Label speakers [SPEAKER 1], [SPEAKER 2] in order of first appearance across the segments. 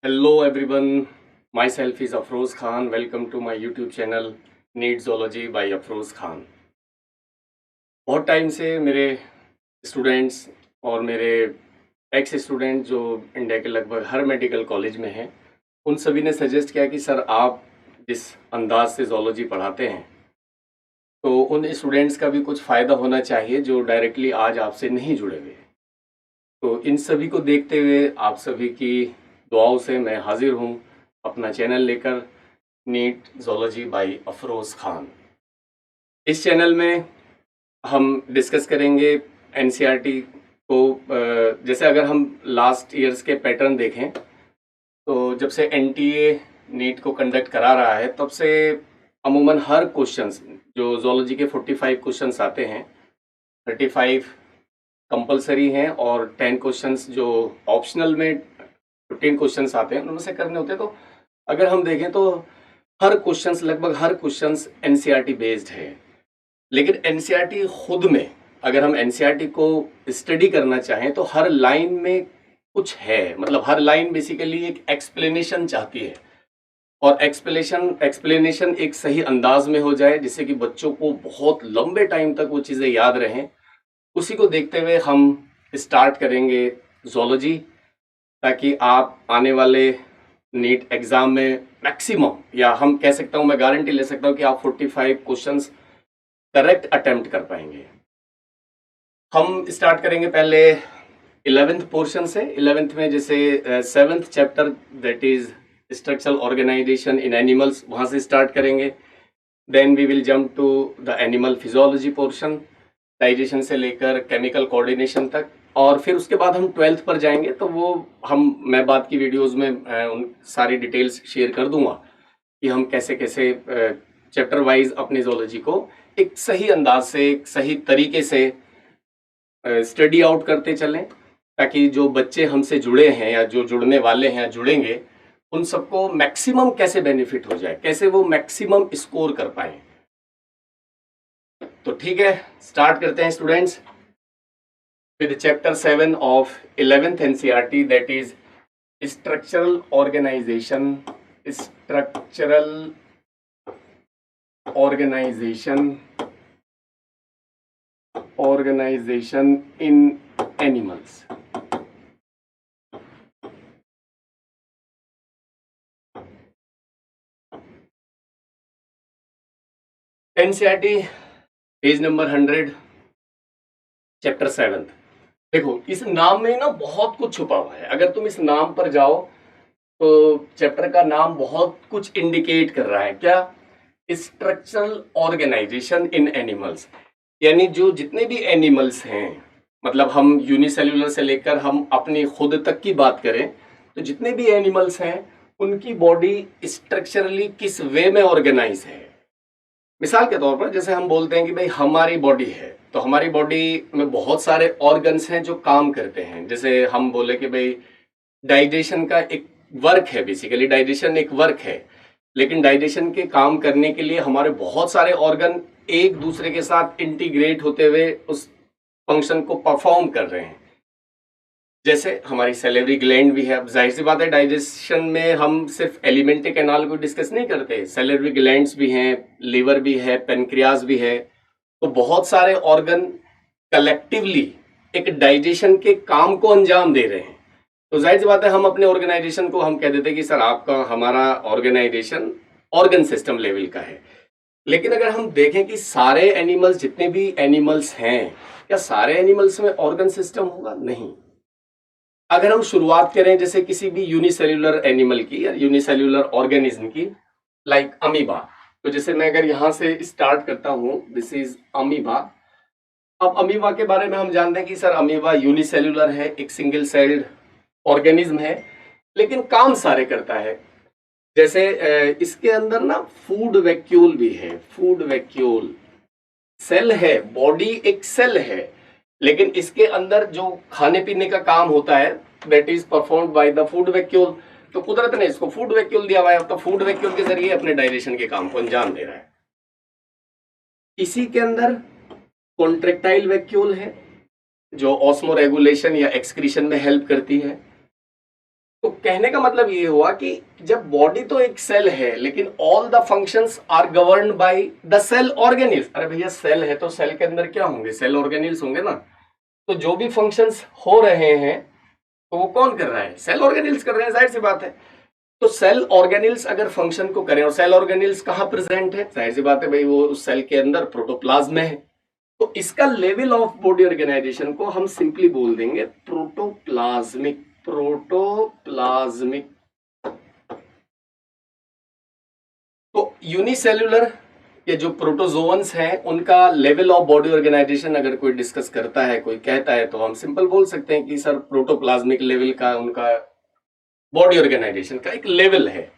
[SPEAKER 1] Hello everyone, myself is Afroz Khan. Welcome to my YouTube channel Need Zoology by Afroz Khan. बहुत time से मेरे students और मेरे x student जो India के लगभग हर मेडिकल कॉलेज में हैं, उन सभी ने सजेस्ट किया कि सर आप जिस अंदाज से जोलॉजी पढ़ाते हैं तो उन स्टूडेंट्स का भी कुछ फ़ायदा होना चाहिए जो डायरेक्टली आज आपसे नहीं जुड़े हुए। तो इन सभी को देखते हुए आप सभी की दुआओं से मैं हाजिर हूँ अपना चैनल लेकर, NEET zoology by Afroz Khan. इस चैनल में हम डिस्कस करेंगे एनसीईआरटी को। जैसे अगर हम लास्ट ईयर्स के पैटर्न देखें तो जब से एनटीए नीट को कंडक्ट करा रहा है तब से अमूमन हर क्वेश्चंस जो जोलॉजी के 45 क्वेश्चंस आते हैं, 35 कंपलसरी हैं और 10 क्वेश्चंस जो ऑप्शनल में 15 क्वेश्चंस आते हैं उनमें से करने होते हैं। तो अगर हम देखें तो हर क्वेश्चंस, लगभग हर क्वेश्चंस एनसीईआरटी बेस्ड है। लेकिन एनसीईआरटी खुद में अगर हम एनसीईआरटी को स्टडी करना चाहें तो हर लाइन में कुछ है, मतलब हर लाइन बेसिकली एक एक्सप्लेनेशन चाहती है और एक्सप्लेनेशन एक सही अंदाज में हो जाए जिससे कि बच्चों को बहुत लंबे टाइम तक वो चीज़ें याद रहें। उसी को देखते हुए हम स्टार्ट करेंगे जोलॉजी, ताकि आप आने वाले नीट एग्ज़ाम में मैक्सिमम, या हम कह सकता हूँ, मैं गारंटी ले सकता हूँ कि आप 45 क्वेश्चंस करेक्ट अटेम्प्ट कर पाएंगे। हम स्टार्ट करेंगे पहले 11th पोर्शन से। 11th में जैसे 7th chapter that is structural organisation in animals, वहाँ से स्टार्ट करेंगे। Then we will jump to the animal physiology portion, digestion से लेकर केमिकल कोऑर्डिनेशन तक, और फिर उसके बाद हम 12th पर जाएंगे। तो वो मैं बाद की वीडियोस में उन सारी डिटेल्स शेयर कर दूंगा कि हम कैसे कैसे चैप्टर वाइज अपने जोलॉजी को एक सही अंदाज से, एक सही तरीके से स्टडी आउट करते चलें, ताकि जो बच्चे हमसे जुड़े हैं या जो जुड़ने वाले हैं या जुड़ेंगे उन सबको मैक्सिमम कैसे बेनिफिट हो जाए, कैसे वो मैक्सिमम स्कोर कर पाए। तो ठीक है, स्टार्ट करते हैं students with chapter 7 of 11th NCERT, that is structural organization in animals। NCERT page number 100, chapter 7। देखो, इस नाम में ना बहुत कुछ छुपा हुआ है। अगर तुम इस नाम पर जाओ तो चैप्टर का नाम बहुत कुछ इंडिकेट कर रहा है। क्या? स्ट्रक्चरल ऑर्गेनाइजेशन इन एनिमल्स, यानी जो जितने भी एनिमल्स हैं, मतलब हम यूनिसेल्युलर से लेकर हम अपनी खुद तक की बात करें तो जितने भी एनिमल्स हैं उनकी बॉडी स्ट्रक्चरली किस वे में ऑर्गेनाइज है। मिसाल के तौर पर जैसे हम बोलते हैं कि भाई हमारी बॉडी है, तो हमारी बॉडी में बहुत सारे ऑर्गन्स हैं जो काम करते हैं। जैसे हम बोले कि भाई डाइजेशन का एक वर्क है, बेसिकली डाइजेशन एक वर्क है, लेकिन डाइजेशन के काम करने के लिए हमारे बहुत सारे ऑर्गन एक दूसरे के साथ इंटीग्रेट होते हुए उस फंक्शन को परफॉर्म कर रहे हैं। जैसे हमारी सैलिवरी ग्लैंड भी है। अब जाहिर सी बात है, डाइजेशन में हम सिर्फ एलिमेंट्री कैनाल को डिस्कस नहीं करते, सैलिवरी ग्लैंड्स भी हैं, लिवर भी है, पेनक्रियाज भी है। तो बहुत सारे ऑर्गन कलेक्टिवली एक डाइजेशन के काम को अंजाम दे रहे हैं। तो जाहिर सी बात है, हम अपने ऑर्गेनाइजेशन को हम कह देते हैं कि सर आपका, हमारा ऑर्गेनाइजेशन ऑर्गन सिस्टम लेवल का है। लेकिन अगर हम देखें कि सारे एनिमल्स, जितने भी एनिमल्स हैं, क्या सारे एनिमल्स में ऑर्गन सिस्टम होगा? नहीं। अगर हम शुरुआत करें जैसे किसी भी यूनिसेल्युलर एनिमल की या यूनिसेल्युलर ऑर्गेनिज्म की, लाइक अमीबा, तो जैसे मैं अगर यहां से स्टार्ट करता हूं, दिस इज अमीबा। अब अमीबा के बारे में हम जानते हैं कि सर अमीबा यूनिसेल्युलर है, एक सिंगल सेल्ड ऑर्गेनिज्म है, लेकिन काम सारे करता है। जैसे इसके अंदर ना फूड वैक्यूल भी है, फूड वैक्यूल सेल है, बॉडी एक सेल है, लेकिन इसके अंदर जो खाने पीने का काम होता है that is performed by the food vacuole. तो कुदरत ने इसको फूड वैक्यूल दिया हुआ है, तो फूड वैक्यूल के जरिए अपने डाइजेशन के काम को अंजाम दे रहा है। इसी के अंदर कॉन्ट्रेक्टाइल वैक्यूल है जो ऑस्मो रेगुलेशन या एक्सक्रीशन में हेल्प करती है। तो कहने का मतलब ये हुआ कि जब बॉडी तो एक सेल है लेकिन all the functions are governed by the cell organelles. अरे भैया सेल है तो सेल के अंदर क्या होंगे, सेल ऑर्गेनिल्स होंगे ना। तो जो भी फंक्शंस हो रहे हैं तो वो कौन कर रहा है, सेल ऑर्गेनिल्स कर रहे हैं, जाहिर सी बात है। तो सेल ऑर्गेनिल्स अगर फंक्शन को करें, और सेल ऑर्गेनिल्स कहाँ प्रेजेंट है, जाहिर सी बात है भाई वो उस सेल के अंदर प्रोटोप्लाज्म में है। तो इसका लेवल ऑफ बॉडी ऑर्गेनाइजेशन को हम सिंपली बोल देंगे प्रोटोप्लाज्मिक। प्रोटोप्लाज्मिक। तो यूनिसेल्युलर ये जो प्रोटोजोअन्स हैं उनका लेवल ऑफ बॉडी ऑर्गेनाइजेशन अगर कोई डिस्कस करता है, कोई कहता है, तो हम सिंपल बोल सकते हैं कि सर प्रोटोप्लाज्मिक लेवल का उनका बॉडी ऑर्गेनाइजेशन का एक लेवल है।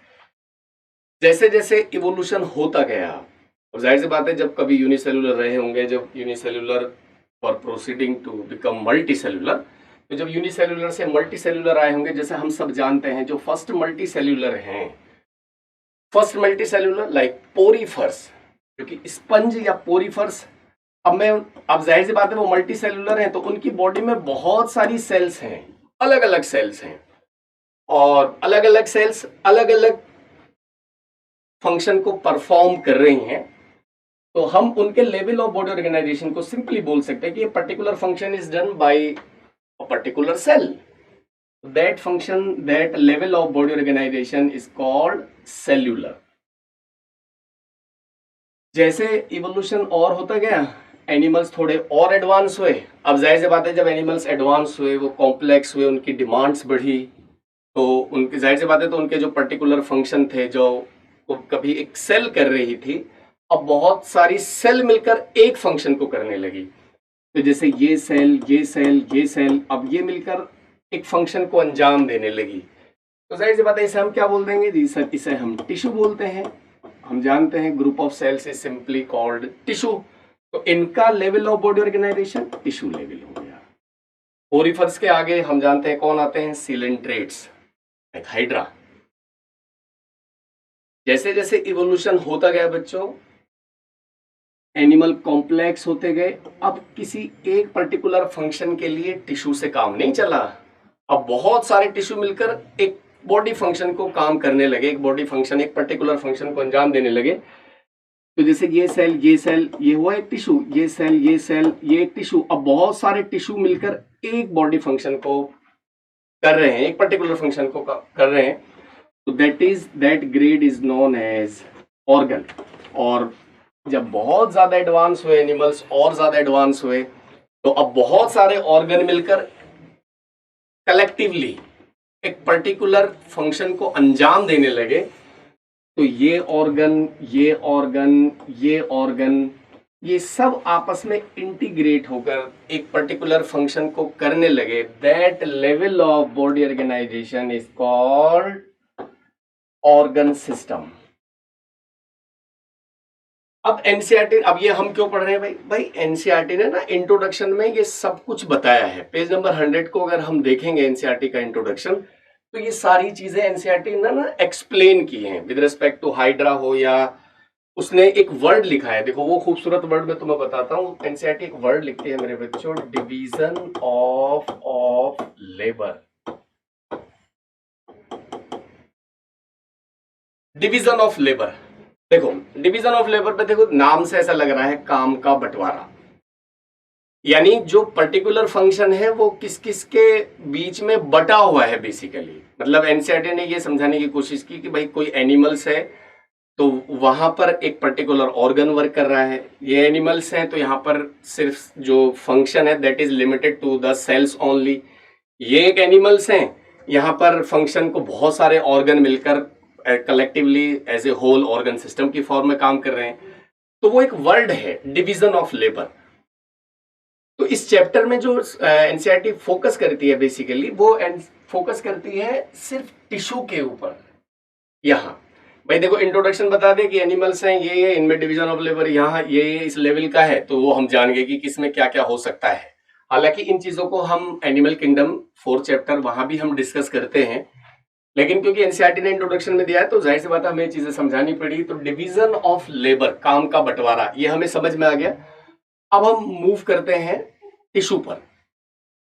[SPEAKER 1] जैसे जैसे इवोल्यूशन होता गया, और जाहिर सी बात है जब कभी यूनिसेल्युलर रहे होंगे, जब unicellular for proceeding to become multicellular, तो जब यूनिसेल्युलर से मल्टीसेल्युलर आए होंगे, जैसे हम सब जानते हैं जो फर्स्ट मल्टीसेल्युलर हैं, फर्स्ट मल्टीसेल्युलर लाइक पोरीफर्स, जो कि स्पंज या पोरीफर्स, अब जाहिर सी बात है वो मल्टीसेल्युलर हैं तो उनकी बॉडी में बहुत सारी सेल्स हैं, अलग अलग सेल्स हैं, और अलग अलग सेल्स अलग अलग फंक्शन को परफॉर्म कर रही हैं। तो हम उनके लेवल ऑफ बॉडी ऑर्गेनाइजेशन को सिंपली बोल सकते हैं कि ये particular function is done by a particular cell. That function, that level of body organisation is called cellular. जैसे इवोल्यूशन और होता गया, एनिमल्स थोड़े और एडवांस हुए। अब जाहिर सी बात है जब एनिमल्स एडवांस हुए, वो कॉम्प्लेक्स हुए, उनकी डिमांड्स बढ़ी, तो उनकी जाहिर सी बात है तो उनके जो पर्टिकुलर फंक्शन थे, जो वो कभी एक सेल कर रही थी, अब बहुत सारी सेल मिलकर एक फंक्शन को करने लगी। तो जैसे ये सेल, ये सेल, ये सेल, अब ये मिलकर एक फंक्शन को अंजाम देने लगी। तो जाहिर सी बात है इसे हम क्या बोल देंगे जी सर, इसे हम टिश्यू बोलते हैं। हम जानते हैं group of cells is simply called tissue. तो इनका level of body organisation tissue level हो गया। ओरिफर्स के आगे हम जानते हैं कौन आते हैं, सिलेंट्रेट्स, हाइड्रा। जैसे जैसे इवोल्यूशन होता गया बच्चों, एनिमल कॉम्प्लेक्स होते गए। अब किसी एक पर्टिकुलर फंक्शन के लिए टिश्यू से काम नहीं चला, अब बहुत सारे टिश्यू मिलकर एक बॉडी फंक्शन को काम करने लगे, एक बॉडी फंक्शन, एक पर्टिकुलर फंक्शन को अंजाम देने लगे। तो जैसे ये सेल, ये सेल, ये हुआ एक टिश्यू, ये सेल, ये सेल, ये एक टिश्यू। अब बहुत सारे टिश्यू मिलकर एक बॉडी फंक्शन को कर रहे हैं, एक पर्टिकुलर फंक्शन को कर रहे हैं। तो that grade is known as organ. और जब बहुत ज्यादा एडवांस हुए एनिमल्स, और ज्यादा एडवांस हुए, तो अब बहुत सारे ऑर्गन मिलकर कलेक्टिवली एक पर्टिकुलर फंक्शन को अंजाम देने लगे। तो ये ऑर्गन, ये ऑर्गन, ये ऑर्गन, ये सब आपस में इंटीग्रेट होकर एक पर्टिकुलर फंक्शन को करने लगे। That level of body organisation is called organ system. अब एनसीईआरटी, अब ये हम क्यों पढ़ रहे हैं भाई एनसीईआरटी ने ना इंट्रोडक्शन में ये सब कुछ बताया है। पेज नंबर 100 को अगर हम देखेंगे एनसीईआरटी का इंट्रोडक्शन, तो ये सारी चीजें एनसीईआरटी ने ना एक्सप्लेन की हैं विद रिस्पेक्ट टू हाइड्रा हो, या उसने एक वर्ड लिखा है, देखो वो खूबसूरत वर्ड मैं तुम्हें बताता हूँ। एनसीईआरटी एक वर्ड लिखती है मेरे बच्चों, division of labour. Division of labour, देखो डिवीजन ऑफ लेबर पे देखो नाम से ऐसा लग रहा है काम का बंटवारा, यानी जो पर्टिकुलर फंक्शन है वो किस किस के बीच में बटा हुआ है बेसिकली। मतलब एनसीईआरटी ने ये समझाने की कोशिश की कि भाई कोई एनिमल्स है तो वहां पर एक पर्टिकुलर ऑर्गन वर्क कर रहा है, ये एनिमल्स हैं तो यहाँ पर सिर्फ जो फंक्शन है that is limited to the cells only. ये एक एनिमल्स हैं, यहाँ पर फंक्शन को बहुत सारे ऑर्गन मिलकर collectively as a whole organ system की फॉर्म में काम कर रहे हैं। तो वो एक वर्ड है डिवीजन ऑफ लेबर। तो इस चैप्टर में जो एनसीईआरटी फोकस करती है बेसिकली, वो फोकस करती है सिर्फ टिश्यू के ऊपर। यहाँ भाई देखो इंट्रोडक्शन बता दे कि एनिमल्स हैं ये, इनमें डिवीजन ऑफ लेबर यहाँ ये इस लेवल का है, तो वो हम जान गए कि किसमें क्या क्या हो सकता है। हालांकि इन चीजों को हम एनिमल किंगडम 4 चैप्टर वहां भी हम डिस्कस करते हैं, लेकिन क्योंकि एनसीईआरटी ने इंट्रोडक्शन में दिया है तो जाहिर सी बात है हमें चीजें समझानी पड़ी। तो डिवीजन ऑफ लेबर, काम का बंटवारा, ये हमें समझ में आ गया। अब हम मूव करते हैं टिश्यू पर।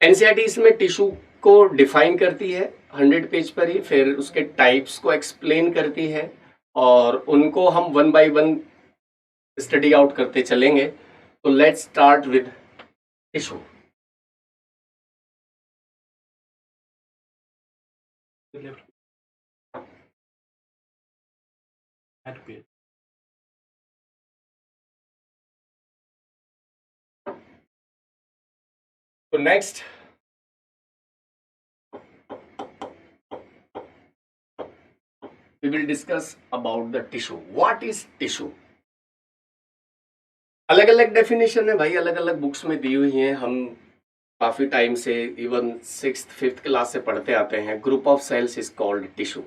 [SPEAKER 1] एनसीईआरटी इसमें टिश्यू को डिफाइन करती है 100 पेज पर ही फिर उसके टाइप्स को एक्सप्लेन करती है और उनको हम 1 बाय 1 स्टडी आउट करते चलेंगे। तो लेट्स स्टार्ट विद टिश्यू। तो next we will discuss about the tissue. What is tissue? अलग अलग डेफिनेशन है भाई, अलग अलग बुक्स में दी हुई हैं। हम काफी टाइम से इवन 6th 5th क्लास से पढ़ते आते हैं। Group of cells is called tissue.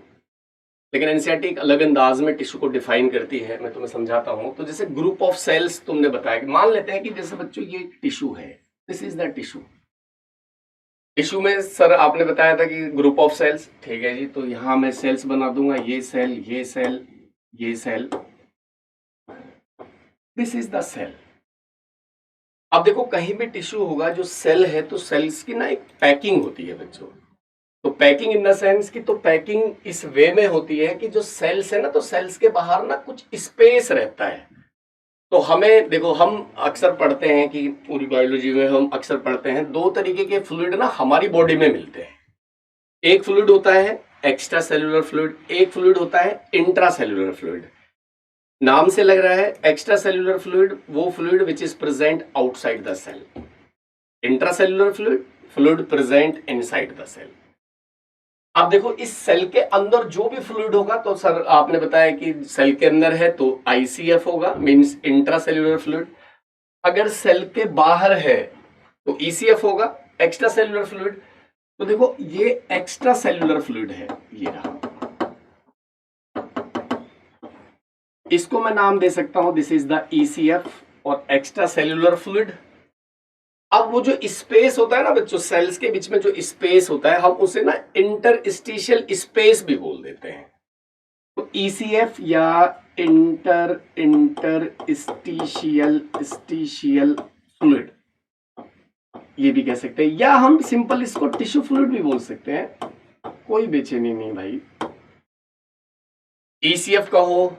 [SPEAKER 1] लेकिन एनसीईआरटी एक अलग अंदाज में टिश्यू को डिफाइन करती है, मैं तुम्हें समझाता हूं। तो जैसे ग्रुप ऑफ सेल्स तुमने बताया कि मान लेते हैं कि जैसे बच्चों ये टिश्यू है, this is the tissue. Tissue में सर आपने बताया था कि ग्रुप ऑफ सेल्स, ठीक है जी। तो यहां मैं सेल्स बना दूंगा, ये सेल, ये सेल, ये cell, this is the cell. अब देखो कहीं भी टिश्यू होगा जो सेल है तो सेल्स की ना एक पैकिंग होती है बच्चों। तो पैकिंग इन द सेंस की, तो पैकिंग इस वे में होती है कि जो सेल्स है ना, तो सेल्स के बाहर ना कुछ स्पेस रहता है। तो हमें देखो, हम अक्सर पढ़ते हैं कि पूरी बायोलॉजी में हम अक्सर पढ़ते हैं 2 तरीके के फ्लूइड ना हमारी बॉडी में मिलते हैं। एक फ्लूइड होता है एक्स्ट्रा सेल्यूलर फ्लूइड, एक फ्लूइड होता है इंट्रा सेल्यूलर फ्लूइड। नाम से लग रहा है एक्स्ट्रा सेल्यूलर फ्लूइड वो fluid which is present outside the cell, intracellular fluid fluid present inside the cell. अब देखो इस सेल के अंदर जो भी फ्लूइड होगा, तो सर आपने बताया कि सेल के अंदर है तो आईसीएफ होगा, मींस इंट्रा सेल्यूलर फ्लूइड। अगर सेल के बाहर है तो ईसीएफ होगा, एक्स्ट्रा सेल्यूलर फ्लूइड। तो देखो ये एक्स्ट्रा सेल्यूलर फ्लूइड है, ये रहा। इसको मैं नाम दे सकता हूं दिस इज द ईसीएफ और एक्स्ट्रा सेल्यूलर फ्लूइड। अब वो जो स्पेस होता है ना बच्चों, सेल्स के बीच में जो स्पेस होता है, हम उसे ना इंटरस्टिशियल स्पेस भी बोल देते हैं। तो ईसीएफ या इंटरस्टिशियल फ्लूइड ये भी कह सकते हैं, या हम सिंपल इसको टिश्यू फ्लूइड भी बोल सकते हैं। कोई बेचैनी नहीं भाई, ईसीएफ कहो,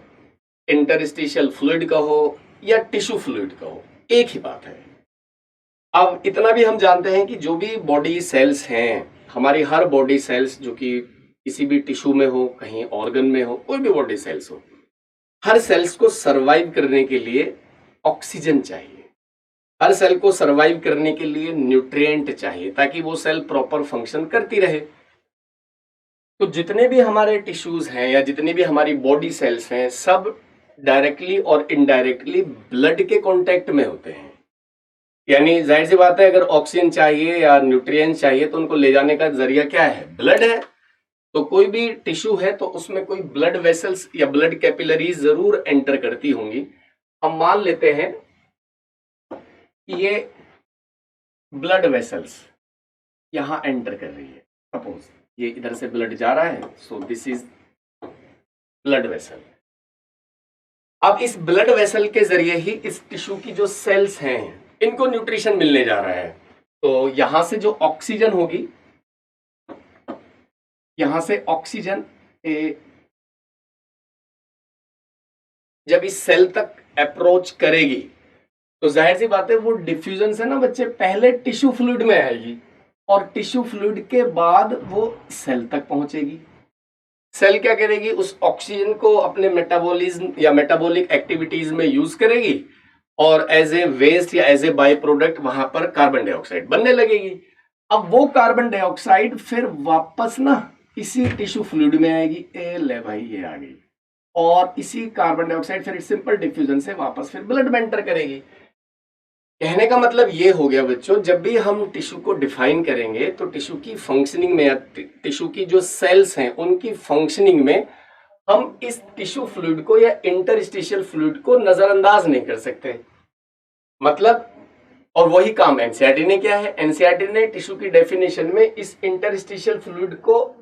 [SPEAKER 1] इंटरस्टिशियल फ्लूइड कहो या टिश्यू फ्लूइड कहो, एक ही बात है। अब इतना भी हम जानते हैं कि जो भी बॉडी सेल्स हैं, हमारी हर बॉडी सेल्स जो कि किसी भी टिश्यू में हो, कहीं ऑर्गन में हो, कोई भी बॉडी सेल्स हो, हर सेल्स को सरवाइव करने के लिए ऑक्सीजन चाहिए, हर सेल को सरवाइव करने के लिए न्यूट्रिएंट चाहिए, ताकि वो सेल प्रॉपर फंक्शन करती रहे। तो जितने भी हमारे टिश्यूज हैं या जितने भी हमारी बॉडी सेल्स हैं, सब डायरेक्टली और इनडायरेक्टली ब्लड के कांटेक्ट में होते हैं। यानी जाहिर सी बात है, अगर ऑक्सीजन चाहिए या न्यूट्रिएंट्स चाहिए तो उनको ले जाने का जरिया क्या है? ब्लड है। तो कोई भी टिश्यू है तो उसमें कोई ब्लड वेसल्स या ब्लड कैपिलरीज जरूर एंटर करती होंगी। हम मान लेते हैं कि ये ब्लड वेसल्स यहां एंटर कर रही है। सपोज ये इधर से ब्लड जा रहा है, so this is blood vessel. अब इस ब्लड वेसल के जरिए ही इस टिश्यू की जो सेल्स हैं इनको न्यूट्रिशन मिलने जा रहा है। तो यहां से जो ऑक्सीजन होगी, यहां से ऑक्सीजन जब इस सेल तक अप्रोच करेगी तो जाहिर सी बात है वो डिफ्यूजन से ना बच्चे पहले टिश्यू फ्लूइड में आएगी और टिश्यू फ्लूइड के बाद वो सेल तक पहुंचेगी। सेल क्या करेगी? उस ऑक्सीजन को अपने मेटाबॉलिज्म या मेटाबॉलिक एक्टिविटीज में यूज करेगी और एज ए वेस्ट या एज ए बाई प्रोडक्ट वहां पर कार्बन डाइऑक्साइड बनने लगेगी। अब वो कार्बन डाइऑक्साइड फिर वापस ना इसी टिश्यू फ्लूइड में आएगी। ए ले भाई ये आ गई, और इसी कार्बन डाइऑक्साइड फिर सिंपल डिफ्यूजन से वापस फिर ब्लड में एंटर करेगी। कहने का मतलब ये हो गया बच्चों, जब भी हम टिश्यू को डिफाइन करेंगे तो टिश्यू की फंक्शनिंग में या टिश्यू की जो सेल्स हैं उनकी फंक्शनिंग में हम इस टिश्यू फ्लूइड को या इंटरस्टिशियल फ्लूइड को नजरअंदाज नहीं कर सकते। मतलब, और वही काम एनसीईआरटी ने किया है। एनसीईआरटी ने टिश्यू की डेफिनेशन में इस इंटरस्टिशियल फ्लूइड को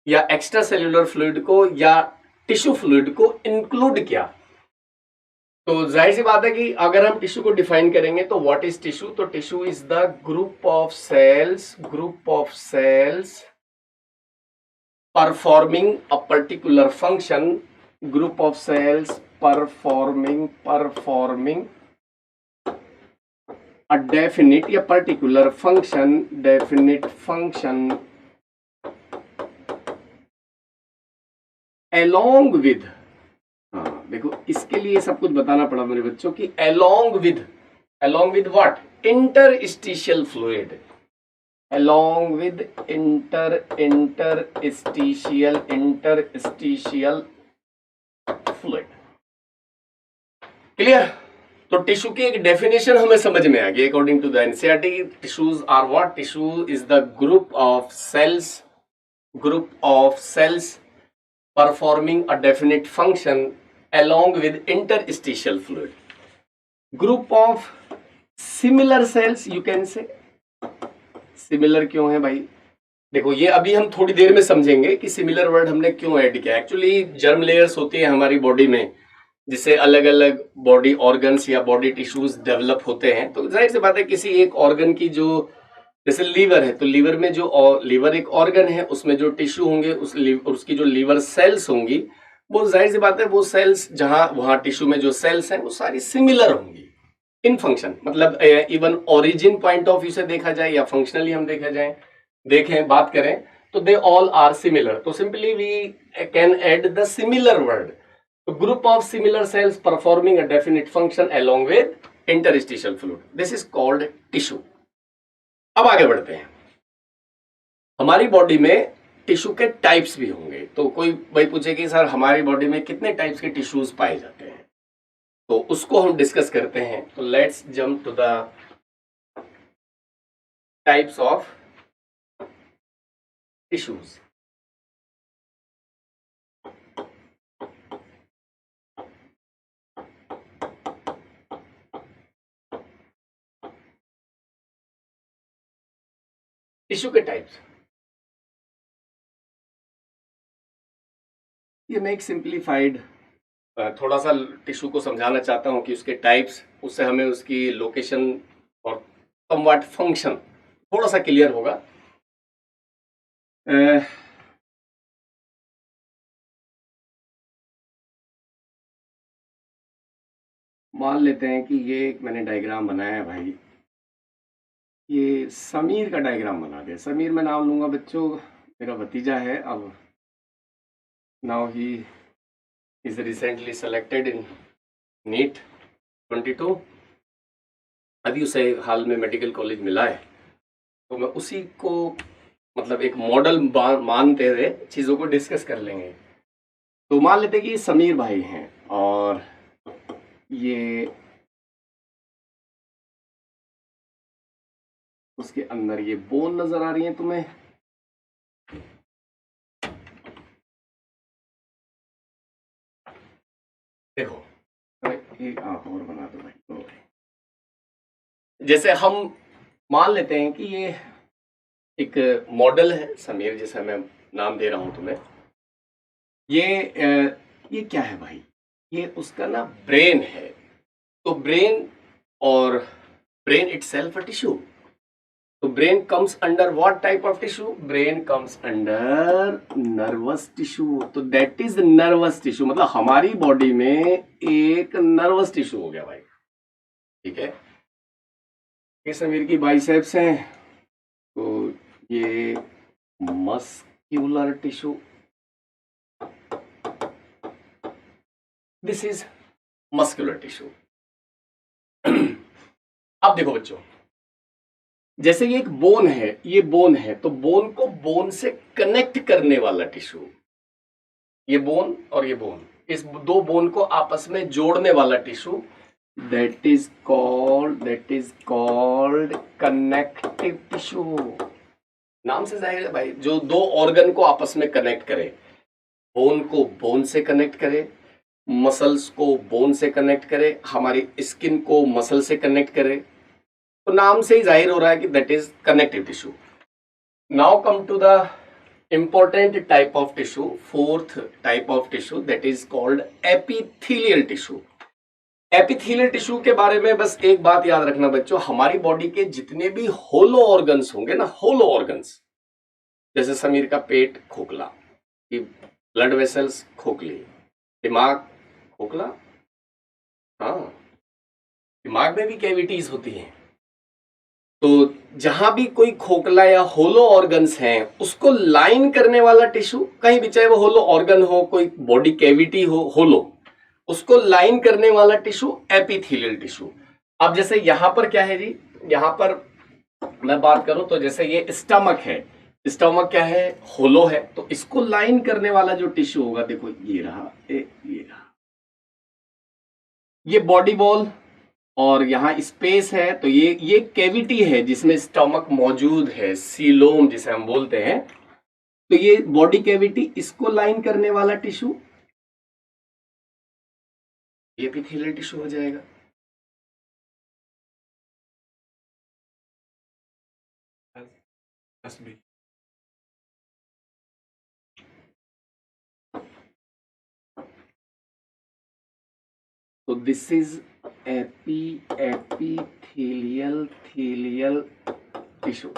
[SPEAKER 1] या एक्स्ट्रा सेल्यूलर फ्लूइड को या टिश्यू फ्लूइड को इंक्लूड किया। तो जाहिर सी बात है कि अगर हम टिश्यू को डिफाइन करेंगे तो व्हाट इज टिश्यू? तो tissue is the group of cells performing a particular function, group of cells performing a definite या particular function, definite function along with, हाँ देखो इसके लिए सब कुछ बताना पड़ा मेरे बच्चों कि along with what? Interstitial fluid, along with interstitial fluid. Clear? तो टिश्यू की एक डेफिनेशन हमें समझ में आ गई. According to the NCERT, tissues are what? Tissue is the group of cells performing a definite function along with interstitial fluid. Group of similar cells, you can say. Similar क्यों है भाई? देखो ये अभी हम थोड़ी देर में समझेंगे कि सिमिलर वर्ड हमने क्यों ऐड किया. एक्चुअली जर्म लेयर्स होती है हमारी बॉडी में, जिससे अलग अलग बॉडी ऑर्गन्स या बॉडी टिश्यूज डेवलप होते हैं. तो जाहिर सी बात है किसी एक ऑर्गन की, जो जैसे लीवर है तो लीवर में जो लीवर एक ऑर्गन है, उसमें जो टिश्यू होंगे उसकी जो लीवर सेल्स होंगी, वो जाहिर सी बात है वो सेल्स जहां वहां टिश्यू में जो सेल्स हैं वो सारी सिमिलर होंगी इन फंक्शन. मतलब even origin point of view से देखा जाए या फंक्शनली हम देखें बात करें तो दे ऑल आर सिमिलर. तो simply we can add the similar word. Group of similar cells performing a definite function along with interstitial fluid, this is called tissue. अब आगे बढ़ते हैं. हमारी बॉडी में टिश्यू के टाइप्स भी होंगे. तो कोई भाई पूछे कि सर हमारी बॉडी में कितने टाइप्स के टिश्यूज पाए जाते हैं, तो उसको हम डिस्कस करते हैं. तो let's jump to the types of tissues. Tissue के टाइप्स, ये मैं एक सिंप्लीफाइड थोड़ा सा टिश्यू को समझाना चाहता हूं कि उसके टाइप्स, उससे हमें उसकी लोकेशन और समवट फंक्शन थोड़ा सा क्लियर होगा. मान लेते हैं कि ये एक मैंने डायग्राम बनाया है भाई. ये समीर का डायग्राम बना दिया. समीर मैं नाम लूंगा बच्चों, मेरा भतीजा है. अब now he is recently selected in NEET 22. अभी उसे हाल में मेडिकल कॉलेज मिला है. तो मैं उसी को मतलब एक मॉडल मानते हुए चीज़ों को डिस्कस कर लेंगे. तो मान लेते हैं कि समीर भाई हैं और ये उसके अंदर ये बोन नजर आ रही है तुम्हें. देखो एक आंख और बना दो भाई. जैसे हम मान लेते हैं कि ये एक मॉडल है समीर, जैसा मैं नाम दे रहा हूं तुम्हें. ये क्या है भाई? ये उसका ना ब्रेन है. तो ब्रेन और ब्रेन इटसेल्फ अ टिश्यू. तो brain comes under what type of tissue? Brain comes under nervous tissue. तो दैट इज नर्वस टिश्यू. मतलब हमारी बॉडी में एक नर्वस टिश्यू हो गया भाई. ठीक है. ये समीर की बाइसेप्स हैं, तो ये muscular tissue. This is muscular tissue. अब देखो बच्चों, जैसे ये एक बोन है, ये बोन है, तो बोन को बोन से कनेक्ट करने वाला टिश्यू, ये बोन और ये बोन, इस दो बोन को आपस में जोड़ने वाला tissue, that is called connective tissue. नाम से जाहिर है भाई, जो दो ऑर्गन को आपस में कनेक्ट करे, बोन को बोन से कनेक्ट करे, मसल्स को बोन से कनेक्ट करे, हमारी स्किन को मसल से कनेक्ट करे. तो नाम से ही जाहिर हो रहा है कि that is connective tissue. Now come to the important type of tissue, fourth type of tissue, that is called epithelial tissue. Epithelial tissue के बारे में बस एक बात याद रखना बच्चों, हमारी बॉडी के जितने भी होलो ऑर्गन्स होंगे ना, होलो ऑर्गन्स, जैसे समीर का पेट खोखला, कि ब्लड वेसल्स खोखले, दिमाग खोखला, हाँ दिमाग में भी कैविटीज होती हैं। तो जहां भी कोई खोखला या होलो ऑर्गन्स हैं उसको लाइन करने वाला टिश्यू, कहीं भी चाहे वो होलो ऑर्गन हो, कोई बॉडी कैविटी हो होलो, उसको लाइन करने वाला टिश्यू एपिथेलियल टिश्यू। अब जैसे यहां पर क्या है जी, यहां पर मैं बात करूं तो जैसे ये स्टमक है, स्टमक क्या है, होलो है, तो इसको लाइन करने वाला जो टिश्यू होगा, देखो ये रहा, ये रहा, ये बॉडी बॉल, और यहाँ स्पेस है, तो ये कैविटी है जिसमें स्टमक मौजूद है, सीलोम जिसे हम बोलते हैं। तो ये बॉडी कैविटी, इसको लाइन करने वाला टिश्यू एपिथेलियल टिश्यू हो जाएगा। तो this is epithelial tissue.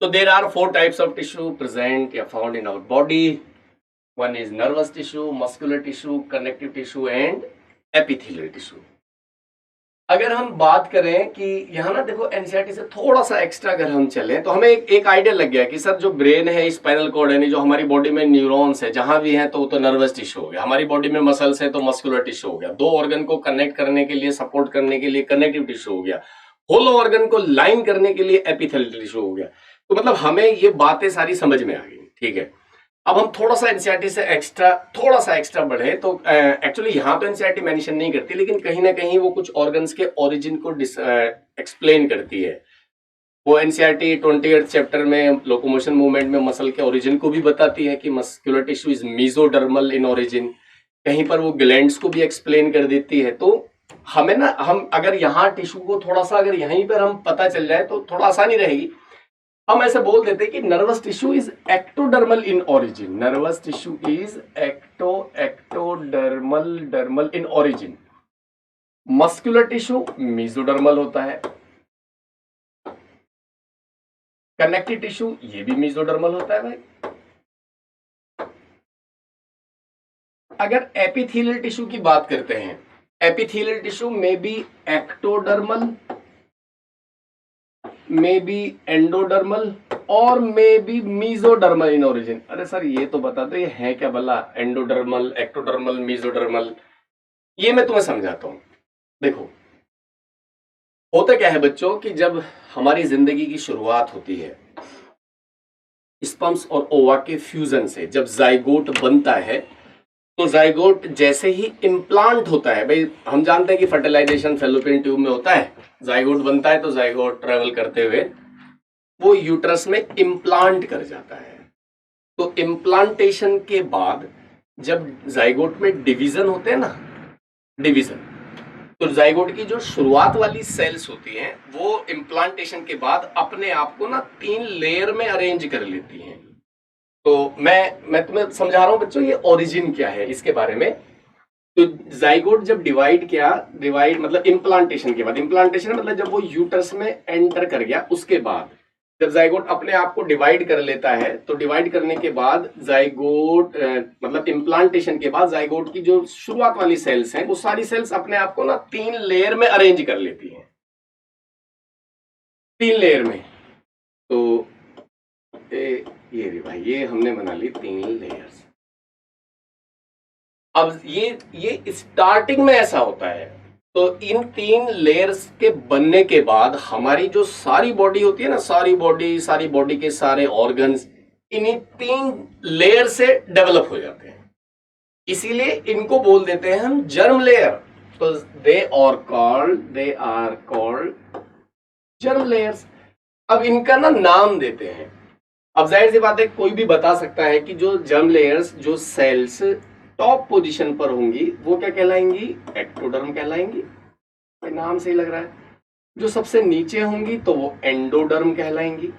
[SPEAKER 1] So there are 4 types of tissue present or found in our body. One is nervous tissue, muscular tissue, connective tissue and epithelial tissue. अगर हम बात करें कि यहाँ ना देखो एनसीईआरटी से थोड़ा सा एक्स्ट्रा अगर हम चले तो हमें एक आइडिया लग गया कि सर जो ब्रेन है, स्पाइनल कॉर्ड है, जो हमारी बॉडी में न्यूरॉन्स है जहां भी है तो वो तो नर्वस टिश्यू हो गया, हमारी बॉडी में मसल्स है तो मस्कुलर टिश्यू हो गया, 2 ऑर्गन को कनेक्ट करने के लिए, सपोर्ट करने के लिए कनेक्टिव टिश्यू हो गया, होलो ऑर्गन को लाइन करने के लिए एपिथेलियल टिश्यू हो गया। तो मतलब हमें ये बातें सारी समझ में आ गई, ठीक है। अब हम थोड़ा सा एनसीईआरटी से थोड़ा सा एक्स्ट्रा बढ़े तो एक्चुअली यहाँ तो एनसीईआरटी मेंशन नहीं करती, लेकिन कहीं ना कहीं वो कुछ ऑर्गन्स के ओरिजिन को एक्सप्लेन करती है। वो एनसीईआरटी 28 चैप्टर में लोकोमोशन मूवमेंट में मसल के ओरिजिन को भी बताती है कि muscular tissue is mesodermal in origin, कहीं पर वो ग्लैंड्स को भी एक्सप्लेन कर देती है। तो हमें ना, हम अगर यहाँ टिश्यू को थोड़ा सा अगर यहीं पर हम पता चल जाए तो थोड़ा आसानी रहेगी। हम ऐसे बोल देते हैं कि nervous tissue is ectodermal in origin, nervous tissue is ectodermal in origin, muscular tissue mesodermal होता है, कनेक्टिव टिश्यू ये भी मीजोडर्मल होता है भाई। अगर एपिथेलियल टिश्यू की बात करते हैं, एपिथेलियल टिश्यू में be ectodermal, may be endodermal और may be mesodermal in origin. अरे सर ये तो बता दो ये है क्या भला, एंडोडर्मल, एक्टोडर्मल, मीजोडर्मल, ये मैं तुम्हें समझाता हूं। देखो होता क्या है बच्चों कि जब हमारी जिंदगी की शुरुआत होती है स्पर्म्स और ओवा के फ्यूजन से, जब जाइगोट बनता है, तो जाइगोट जैसे ही इम्प्लांट होता है, भाई हम जानते हैं कि फर्टिलाइजेशन फैलोपियन ट्यूब में होता है, जाइगोट बनता है तो जाइगोट ट्रेवल करते हुए वो यूट्रस में इम्प्लांट कर जाता है। तो इम्प्लांटेशन के बाद जब जाइगोट में डिवीजन होते हैं ना, डिवीजन, तो जाइगोट की जो शुरुआत वाली सेल्स होती हैं वो इम्प्लांटेशन के बाद अपने आप को ना 3 लेयर में अरेंज कर लेती हैं। तो मैं तुम्हें समझा रहा हूं बच्चों ये ओरिजिन क्या है इसके बारे में। तो जाइगोट जब डिवाइड मतलब इम्प्लांटेशन के बाद, इम्प्लांटेशन मतलब जब वो यूट्रस में एंटर कर गया उसके बाद जब जाइगोट अपने आप को डिवाइड कर लेता है, तो डिवाइड करने के बाद जाइगोट मतलब इम्प्लांटेशन के बाद जाइगोट की जो शुरुआत वाली सेल्स हैं वो सारी सेल्स अपने आप को ना 3 लेयर में अरेंज कर लेती हैं, 3 लेयर में। तो ये रे भाई, ये हमने बना ली 3 लेयर्स। अब ये स्टार्टिंग में ऐसा होता है। तो इन 3 लेयर्स के बनने के बाद हमारी जो सारी बॉडी होती है ना, सारी बॉडी के सारे ऑर्गन्स इन्हीं 3 लेयर से डेवलप हो जाते हैं, इसीलिए इनको बोल देते हैं हम जर्म लेयर। तो they are called germ layers. अब इनका ना नाम देते हैं। अब जाहिर सी बात है कोई भी बता सकता है कि जो जर्म लेयर्स, जो सेल्स टॉप पोजीशन पर होंगी वो क्या कहलाएंगी, एक्टोडर्म कहलाएंगी, नाम से ही लग रहा है। जो सबसे नीचे होंगी तो वो एंडोडर्म कहलाएंगी।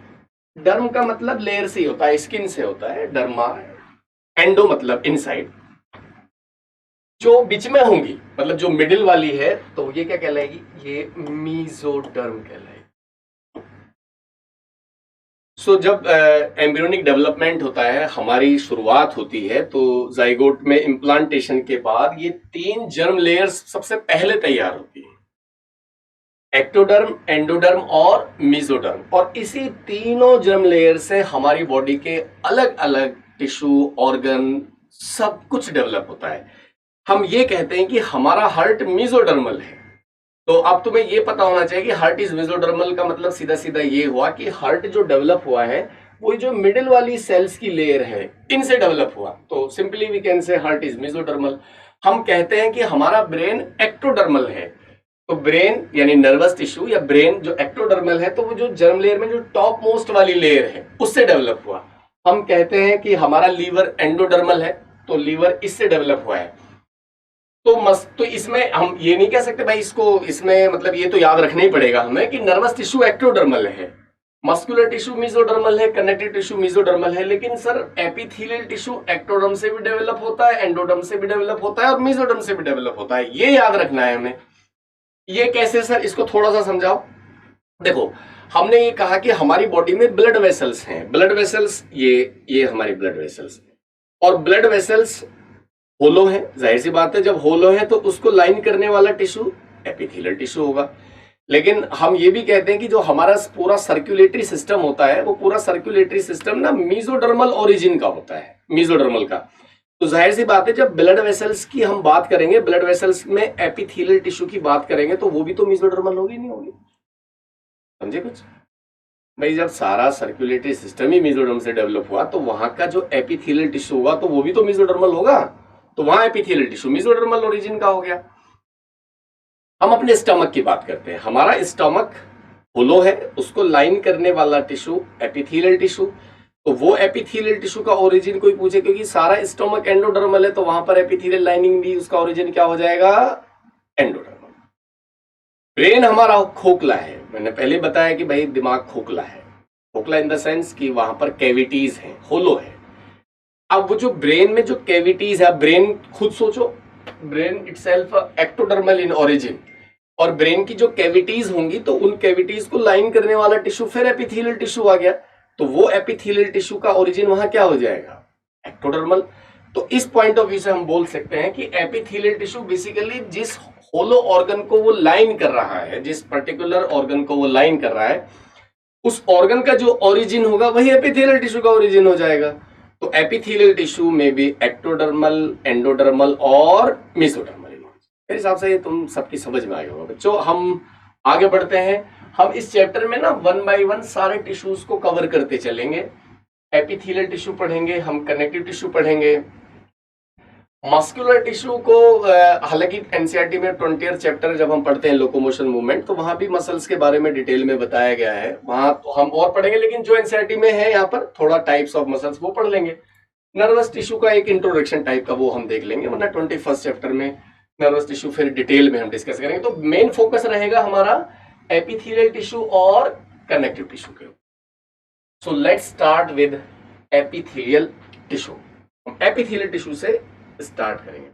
[SPEAKER 1] डर्म का मतलब लेयर से ही होता है, स्किन से होता है, डर्मा। एंडो मतलब इनसाइड। जो बीच में होंगी मतलब जो मिडिल वाली है तो ये क्या कहलाएगी, ये मीजोडर्म कहलाएगी। सो जब एम्ब्रियोनिक डेवलपमेंट होता है, हमारी शुरुआत होती है, तो जाइगोट में इम्प्लांटेशन के बाद ये 3 जर्म लेयर्स सबसे पहले तैयार होती है, एक्टोडर्म, एंडोडर्म और मेसोडर्म। और इसी तीनों जर्म लेयर से हमारी बॉडी के अलग अलग टिश्यू, ऑर्गन, सब कुछ डेवलप होता है। हम ये कहते हैं कि हमारा हार्ट मेसोडर्मल है। तो अब तुम्हें ये पता होना चाहिए कि हार्ट इज मेसोडर्मल का मतलब सीधा सीधा ये हुआ कि हार्ट जो डेवलप हुआ है वो जो मिडिल वाली सेल्स की लेयर है, इनसे डेवलप हुआ। तो simply we can say heart is mesodermal. हम कहते हैं कि हमारा ब्रेन एक्टोडर्मल है। तो ब्रेन यानी नर्वस टिश्यू या ब्रेन जो एक्टोडर्मल है, तो वो जो जर्म लेयर में जो टॉप मोस्ट वाली लेयर है उससे डेवलप हुआ। हम कहते हैं कि हमारा लीवर एंडोडर्मल है, तो लीवर इससे डेवलप हुआ है। तो इसमें हम ये नहीं कह सकते भाई इसमें मतलब ये तो याद रखना ही पड़ेगा हमें कि नर्वस टिश्यू एक्टोडर्मल है, मस्कुलर टिश्यू मेसोडर्मल है, कनेक्टिव टिश्यू मेसोडर्मल है। लेकिन सर एपिथेलियल टिश्यू एक्टोडर्म से भी डेवलप होता है, एंडोडर्म से भी डेवलप होता है और मेसोडर्म से भी डेवलप होता है। ये याद रखना है हमें। ये कैसे सर, इसको थोड़ा सा समझाओ। देखो, हमने ये कहा कि हमारी बॉडी में ब्लड वेसल्स हैं। ब्लड वेसल्स ये हमारी ब्लड वेसल्स, और ब्लड वेसल्स होलो है। जाहिर सी बात है, जब होलो है तो उसको लाइन करने वाला टिश्यू एपिथेलियल टिश्यू होगा। लेकिन हम ये भी कहते हैं कि जो हमारा पूरा सर्कुलेटरी सिस्टम होता है, वो पूरा सर्कुलेटरी सिस्टम ना मेसोडर्मल ओरिजिन का होता है, मेसोडर्मल का। तो जाहिर सी बात है, जब ब्लड वेसल्स की हम बात करेंगे, ब्लड वेसल्स में एपिथेलियल टिश्यू की बात करेंगे, तो वो भी तो मेसोडर्मल होगी, नहीं होगी? समझे कुछ भाई? जब सारा सर्कुलेटरी सिस्टम ही मेसोडर्म से डेवलप हुआ, तो वहां का जो एपिथेलियल टिश्यू होगा तो वो भी तो मेसोडर्मल होगा। तो वहां एपिथेलियल टिश्यू मेसोडर्मल ओरिजिन का हो गया। हम अपने स्टमक की बात करते हैं। हमारा स्टमक होलो है, उसको लाइन करने वाला टिश्यू एपिथेलियल टिश्यू। तो वो एपिथेलियल टिश्यू का ओरिजिन कोई पूछे, क्योंकि सारा स्टमक एंडोडर्मल है, तो वहां पर एपिथेलियल लाइनिंग भी उसका ओरिजिन क्या हो जाएगा? एंडोडर्मल। ब्रेन हमारा खोखला है। मैंने पहले बताया कि भाई दिमाग खोखला है। खोखला इन द सेंस कि वहां पर कैविटीज हैं, होलो है। अब वो जो ब्रेन में जो कैविटीज है, ब्रेन खुद सोचो, brain itself ectodermal in origin, और ब्रेन की जो कैविटीज होंगी तो उन कैविटीज को लाइन करने वाला टिश्यू फिर एपिथेलियल टिश्यू आ गया। तो वो एपिथेलियल टिश्यू का ओरिजिन वहां क्या हो जाएगा? एक्टोडर्मल। तो इस पॉइंट ऑफ व्यू से हम बोल सकते हैं कि एपिथेलियल टिश्यू बेसिकली जिस होलो ऑर्गन को वो लाइन कर रहा है, जिस पर्टिकुलर ऑर्गन को वो लाइन कर रहा है, उस ऑर्गन का जो ओरिजिन होगा वही एपिथेलियल टिश्यू का ओरिजिन हो जाएगा। तो एपिथेलियल टिश्यू में भी एक्टोडर्मल, एंडोडर्मल और मेसोडर्मल। मेरे हिसाब से ये तुम सबकी समझ में आएगा बच्चों। हम आगे बढ़ते हैं। हम इस चैप्टर में ना 1 बाय 1 सारे टिश्यूज को कवर करते चलेंगे। एपिथेलियल टिश्यू पढ़ेंगे, हम कनेक्टिव टिश्यू पढ़ेंगे, मस्कुलर टिश्यू को हालांकि एनसीईआरटी में 20th चैप्टर जब हम पढ़ते हैं लोकोमोशन मूवमेंट, तो वहां भी मसल्स के बारे में डिटेल में बताया गया है। वहां तो हम और पढ़ेंगे, लेकिन जो एनसीईआरटी में है यहाँ पर थोड़ा टाइप्स ऑफ मसल्स वो पढ़ लेंगे। नर्वस टिश्यू का एक इंट्रोडक्शन टाइप का वो हम देख लेंगे, वरना 21st चैप्टर में नर्वस टिश्यू फिर डिटेल में हम डिस्कस करेंगे। तो मेन फोकस रहेगा हमारा एपिथेलियल टिश्यू और कनेक्टिव टिश्यू के। So let's start with epithelial tissue. हम एपिथेलियल टिश्यू से स्टार्ट करेंगे।